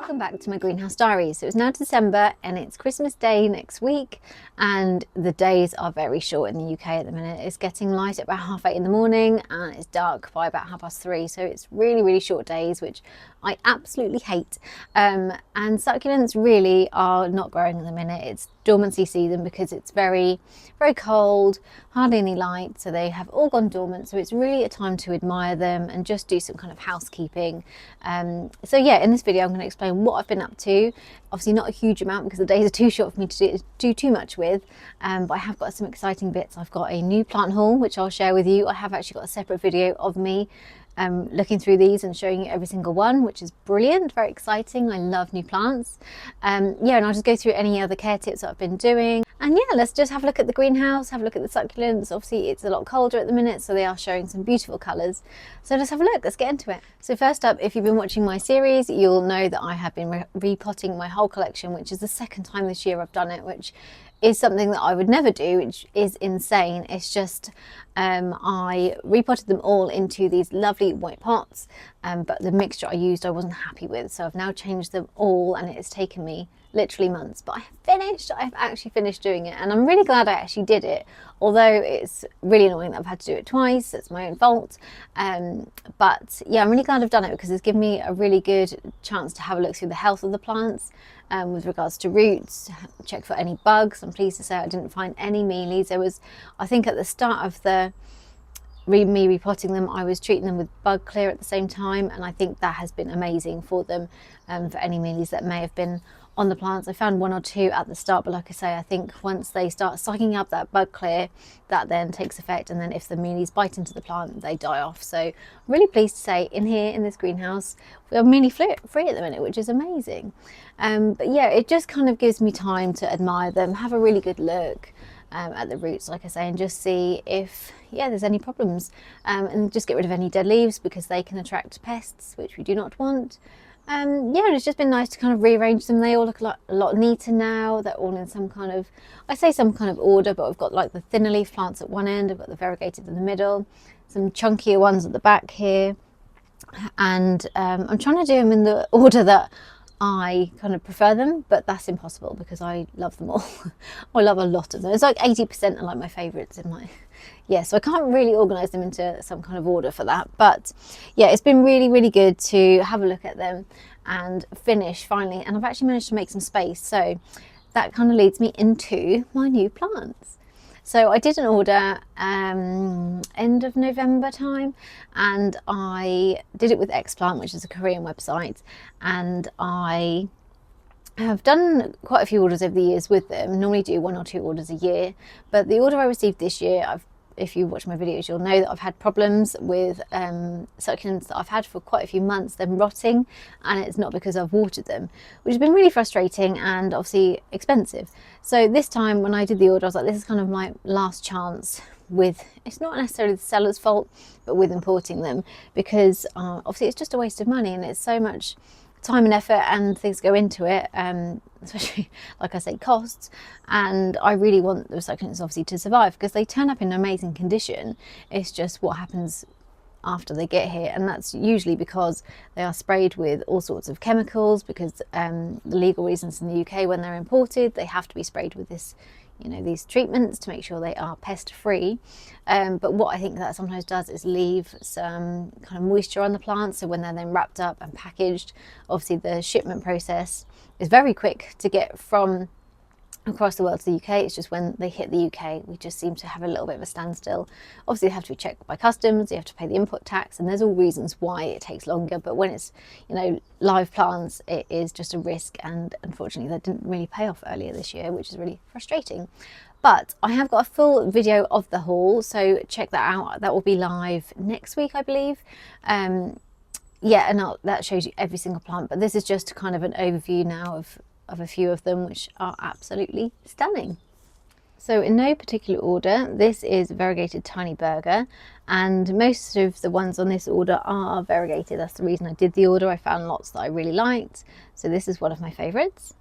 Welcome back to my greenhouse diaries. So it's now December and it's Christmas Day next week, and the days are very short in the UK at the minute. It's getting light at about 8:30 in the morning and it's dark by about 3:30. So it's really short days, which I absolutely hate. And succulents really are not growing at the minute. It's dormancy season because it's very cold, hardly any light, so they have all gone dormant. So it's really a time to admire them and just do some kind of housekeeping. So yeah, in this video I'm going to explain what I've been up to. Obviously not a huge amount because the days are too short for me to do too much with, but I have got some exciting bits. I've got a new plant haul which I'll share with you. I have actually got a separate video of me looking through these and showing you every single one, which is brilliant, very exciting. I love new plants. Yeah, and I'll just go through any other care tips that I've been doing. And yeah, let's just have a look at the greenhouse, have a look at the succulents. Obviously it's a lot colder at the minute, so they are showing some beautiful colours. So let's have a look, let's get into it. So first up, if you've been watching my series, you'll know that I have been repotting my whole collection, which is the second time this year I've done it, which is something that I would never do, which is insane. It's just I repotted them all into these lovely white pots, but the mixture I used I wasn't happy with, so I've now changed them all, and it has taken me literally months, but I've actually finished doing it, and I'm really glad I actually did it, although it's really annoying that I've had to do it twice. It's my own fault, but yeah, I'm really glad I've done it because it's given me a really good chance to have a look through the health of the plants, with regards to roots, check for any bugs. I'm pleased to say I didn't find any mealies. There was, I think at the start of me repotting them, I was treating them with bug clear at the same time, and I think that has been amazing for them, for any mealies that may have been on the plants. I found one or two at the start, but like I say, I think once they start sucking up that bug clear, that then takes effect, and then if the mealies bite into the plant, they die off. So I'm really pleased to say in here in this greenhouse we're mealy free at the minute, which is amazing. But yeah, it just kind of gives me time to admire them, have a really good look at the roots, like I say, and just see if there's any problems, and just get rid of any dead leaves because they can attract pests, which we do not want. Yeah, it's just been nice to kind of rearrange them. They all look a lot neater now. They're all in some kind of, I say some kind of order, but I've got like the thinner leaf plants at one end, I've got the variegated in the middle, some chunkier ones at the back here, and I'm trying to do them in the order that I kind of prefer them, but that's impossible because I love them all. I love a lot of them. It's like 80% are like my favourites in my, yeah, so I can't really organise them into some kind of order for that. But yeah, it's been really good to have a look at them and finish finally, and I've actually managed to make some space, so that kind of leads me into my new plants. So I did an order end of November time, and I did it with Xplant, which is a Korean website, and I have done quite a few orders over the years with them. Normally do 1 or 2 orders a year, but the order I received this year, if you watch my videos, you'll know that I've had problems with succulents that I've had for quite a few months, them rotting, and it's not because I've watered them, which has been really frustrating and obviously expensive. So this time when I did the order, I was like, this is kind of my last chance with, it's not necessarily the seller's fault, but with importing them, because obviously it's just a waste of money, and it's so much time and effort and things go into it, especially like I say, costs, and I really want the succulents obviously to survive because they turn up in amazing condition. It's just what happens after they get here, and that's usually because they are sprayed with all sorts of chemicals, because the legal reasons in the UK when they're imported, they have to be sprayed with this, these treatments to make sure they are pest free. But what I think that sometimes does is leave some kind of moisture on the plants, so when they're then wrapped up and packaged, obviously the shipment process is very quick to get from across the world to the UK. It's just when they hit the UK, we just seem to have a little bit of a standstill. Obviously they have to be checked by customs, you have to pay the input tax, and there's all reasons why it takes longer, but when it's live plants, it is just a risk, and unfortunately that didn't really pay off earlier this year, which is really frustrating. But I have got a full video of the haul, so check that out. That will be live next week, I believe. Yeah, and that shows you every single plant, but this is just kind of an overview now of a few of them, which are absolutely stunning. So in no particular order, this is variegated tiny burger, and most of the ones on this order are variegated. That's the reason I did the order. I found lots that I really liked, so this is one of my favorites.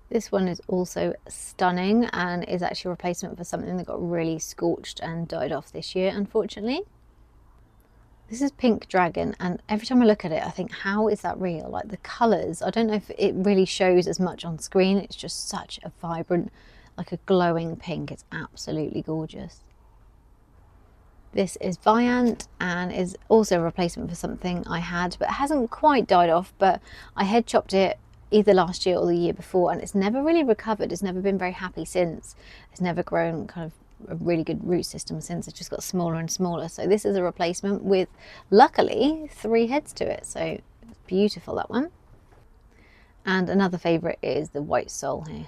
This one is also stunning and is actually a replacement for something that got really scorched and died off this year, unfortunately. This is Pink Dragon, and every time I look at it I think, how is that real? Like the colours, I don't know if it really shows as much on screen. It's just such a vibrant, like a glowing pink. It's absolutely gorgeous. This is Viant and is also a replacement for something I had, but it hasn't quite died off, but I head chopped it either last year or the year before, and it's never really recovered. It's never been very happy since. It's never grown kind of a really good root system since. It's just got smaller and smaller. So this is a replacement with, luckily, 3 heads to it. So it's beautiful, that one. And another favourite is the White Soul here.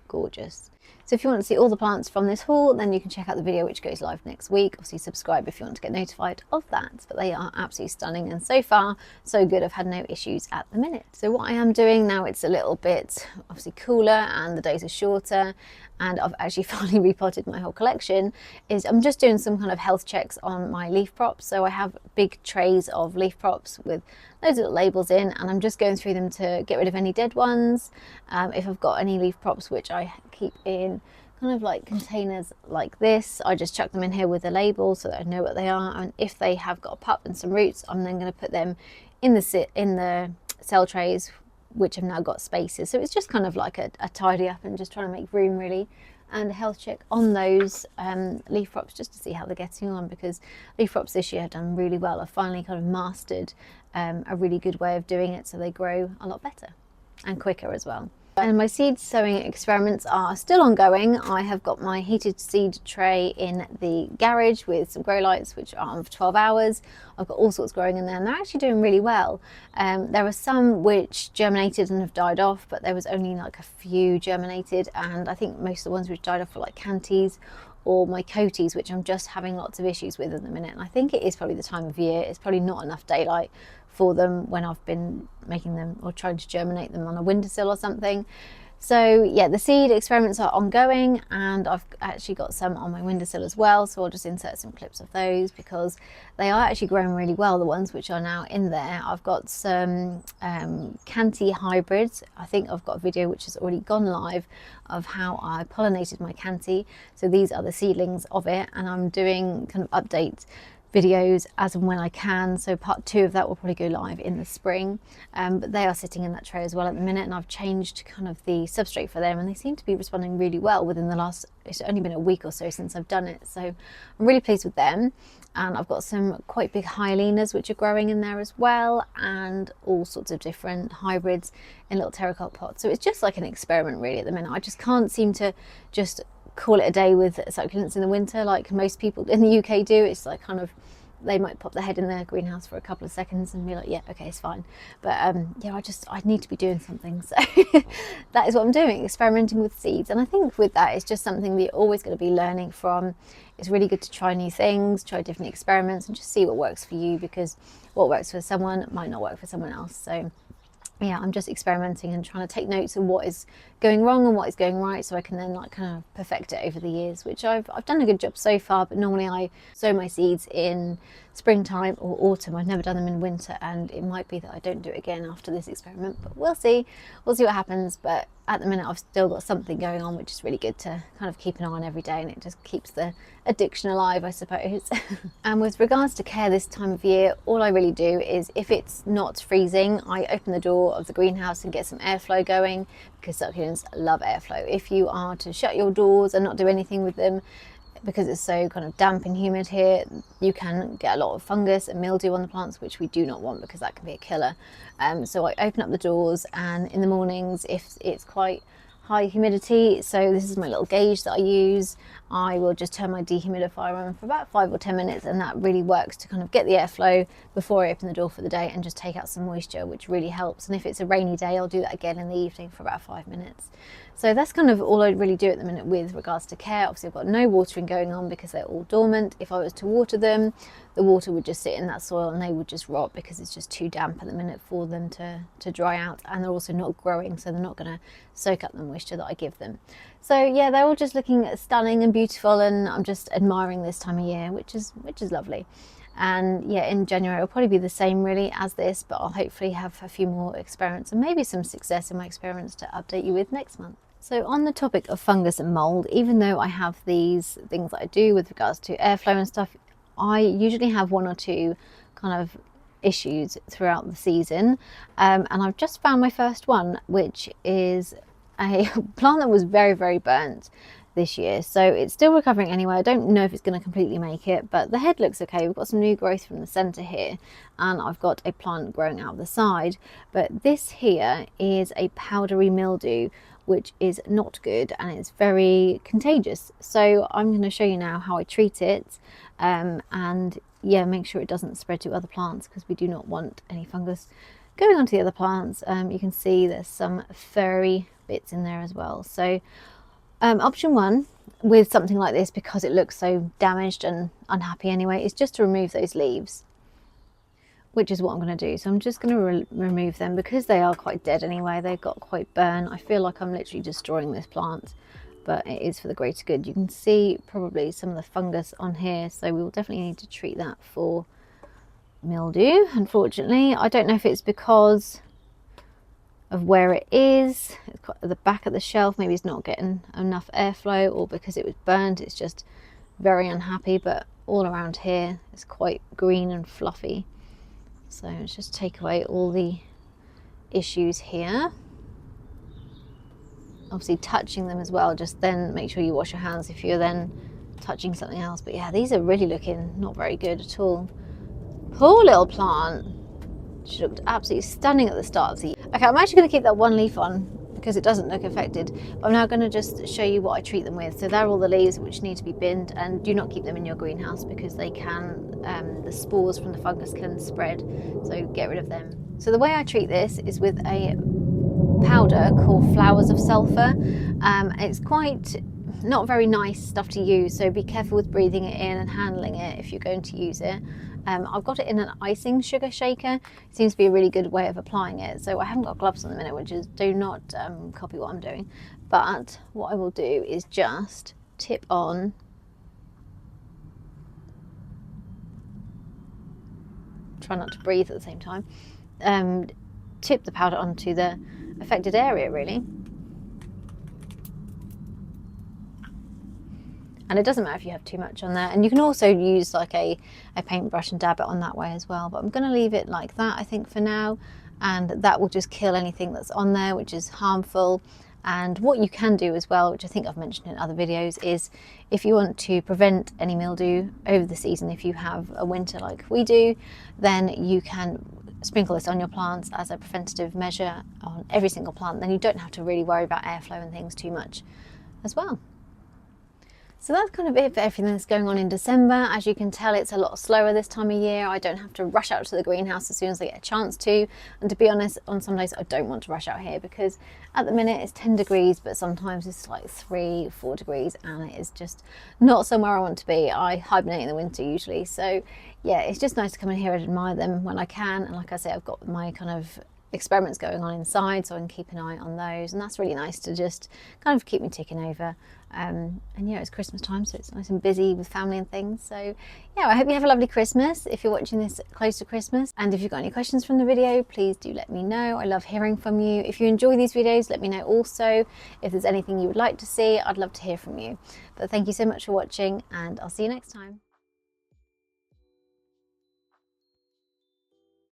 Gorgeous. So if you want to see all the plants from this haul, then you can check out the video which goes live next week. Obviously subscribe if you want to get notified of that, but they are absolutely stunning, and so far so good. I've had no issues at the minute. So what I am doing now, it's a little bit obviously cooler and the days are shorter, and I've actually finally repotted my whole collection, is I'm just doing some kind of health checks on my leaf props. So I have big trays of leaf props with loads of little labels in, and I'm just going through them to get rid of any dead ones. If I've got any leaf props which I keep in kind of like containers like this, I just chuck them in here with a label so that I know what they are. And if they have got a pup and some roots, I'm then going to put them in the cell trays, which have now got spaces. So it's just kind of like a tidy up and just trying to make room really, and a health check on those leaf props just to see how they're getting on, because leaf props this year have done really well. I've finally kind of mastered a really good way of doing it, so they grow a lot better and quicker as well. And my seed sowing experiments are still ongoing. I have got my heated seed tray in the garage with some grow lights which are on for 12 hours. I've got all sorts growing in there, and they're actually doing really well. There are some which germinated and have died off, but there was only like a few germinated, and I think most of the ones which died off were like Canties or my Coaties, which I'm just having lots of issues with at the minute. And I think it is probably the time of year. It's probably not enough daylight for them when I've been making them or trying to germinate them on a windowsill or something. So yeah, the seed experiments are ongoing, and I've actually got some on my windowsill as well, so I'll just insert some clips of those because they are actually growing really well, the ones which are now in there. I've got some Canty hybrids. I think I've got a video which has already gone live of how I pollinated my Canty. So these are the seedlings of it, and I'm doing kind of update videos as and when I can, so part 2 of that will probably go live in the spring, but they are sitting in that tray as well at the minute, and I've changed kind of the substrate for them, and they seem to be responding really well within the last, it's only been a week or so since I've done it, so I'm really pleased with them. And I've got some quite big hyalinas which are growing in there as well, and all sorts of different hybrids in little terracotta pots. So it's just like an experiment really at the minute. I just can't seem to just call it a day with succulents in the winter like most people in the UK do. It's like kind of, they might pop their head in their greenhouse for a couple of seconds and be like, yeah, okay, it's fine. But yeah, I need to be doing something. So that is what I'm doing, experimenting with seeds. And I think with that, it's just something that you're always going to be learning from. It's really good to try new things, try different experiments, and just see what works for you, because what works for someone might not work for someone else. So yeah, I'm just experimenting and trying to take notes of what is going wrong and what is going right, so I can then like kind of perfect it over the years, which I've done a good job so far. But normally I sow my seeds in springtime or autumn. I've never done them in winter, and it might be that I don't do it again after this experiment, but we'll see what happens. But at the minute I've still got something going on, which is really good to kind of keep an eye on every day, and it just keeps the addiction alive, I suppose. And with regards to care this time of year, all I really do is, if it's not freezing, I open the door of the greenhouse and get some airflow going, because succulents love airflow. If you are to shut your doors and not do anything with them, because it's so kind of damp and humid here, you can get a lot of fungus and mildew on the plants, which we do not want, because that can be a killer. So I open up the doors, and in the mornings, if it's quite high humidity, so this is my little gauge that I use, I will just turn my dehumidifier on for about 5 or 10 minutes, and that really works to kind of get the airflow before I open the door for the day and just take out some moisture, which really helps. And if it's a rainy day, I'll do that again in the evening for about 5 minutes. So that's kind of all I really do at the minute with regards to care. Obviously I've got no watering going on because they're all dormant. If I was to water them, the water would just sit in that soil and they would just rot, because it's just too damp at the minute for them to dry out, and they're also not growing, so they're not going to soak up the moisture that I give them. So yeah, they're all just looking stunning and beautiful, and I'm just admiring this time of year, which is lovely. And yeah, in January it'll probably be the same really as this, but I'll hopefully have a few more experiments and maybe some success in my experiments to update you with next month. So on the topic of fungus and mold, even though I have these things that I do with regards to airflow and stuff, I usually have 1 or 2 kind of issues throughout the season, and I've just found my first one, which is a plant that was very burnt this year, so it's still recovering anyway. I don't know if it's going to completely make it, but the head looks okay. We've got some new growth from the center here, and I've got a plant growing out the side, but this here is a powdery mildew, which is not good and it's very contagious. So I'm going to show you now how I treat it, and yeah, make sure it doesn't spread to other plants, because we do not want any fungus going onto the other plants. You can see there's some furry bits in there as well. So option one with something like this, because it looks so damaged and unhappy anyway, is just to remove those leaves, which is what I'm going to do. So I'm just going to remove them, because they are quite dead anyway. They've got quite burnt. I feel like I'm literally destroying this plant, but it is for the greater good. You can see probably some of the fungus on here, so we will definitely need to treat that for mildew. Unfortunately, I don't know if it's because of where it is. It's got at the back of the shelf, maybe it's not getting enough airflow, or because it was burnt, it's just very unhappy. But all around here it's quite green and fluffy. So let's just take away all the issues here. Obviously touching them as well, just then make sure you wash your hands if you're then touching something else. But yeah, these are really looking not very good at all. Poor little plant. She looked absolutely stunning at the start of the year. Okay, I'm actually going to keep that one leaf on because it doesn't look affected. But I'm now going to just show you what I treat them with. So they're all the leaves which need to be binned, and do not keep them in your greenhouse because they can, the spores from the fungus can spread. So get rid of them. So the way I treat this is with a powder called Flowers of Sulphur. It's quite not very nice stuff to use, so be careful with breathing it in and handling it if you're going to use it. I've got it in an icing sugar shaker. It seems to be a really good way of applying it. So I haven't got gloves on the minute, which is, do not copy what I'm doing. But what I will do is just tip on try not to breathe at the same time. Tip the powder onto the affected area really. And it doesn't matter if you have too much on there, and you can also use like a paintbrush and dab it on that way as well, but I'm going to leave it like that I think for now, and that will just kill anything that's on there which is harmful. And what you can do as well, which I think I've mentioned in other videos, is if you want to prevent any mildew over the season, if you have a winter like we do, then you can sprinkle this on your plants as a preventative measure on every single plant. Then you don't have to really worry about airflow and things too much as well. So that's kind of it for everything that's going on in December. As you can tell, it's a lot slower this time of year. I don't have to rush out to the greenhouse as soon as I get a chance to. And to be honest, on some days I don't want to rush out here because at the minute it's 10 degrees, but sometimes it's like 3-4 degrees and it is just not somewhere I want to be. I hibernate in the winter usually. So yeah, it's just nice to come in here and admire them when I can. And like I say, I've got my kind of experiments going on inside, so I can keep an eye on those, and that's really nice to just kind of keep me ticking over. And yeah, it's Christmas time, so it's nice and busy with family and things. So yeah, I hope you have a lovely Christmas if you're watching this close to Christmas, and if you've got any questions from the video, please do let me know. I love hearing from you. If you enjoy these videos, let me know also. If there's anything you would like to see, I'd love to hear from you. But thank you so much for watching, and I'll see you next time.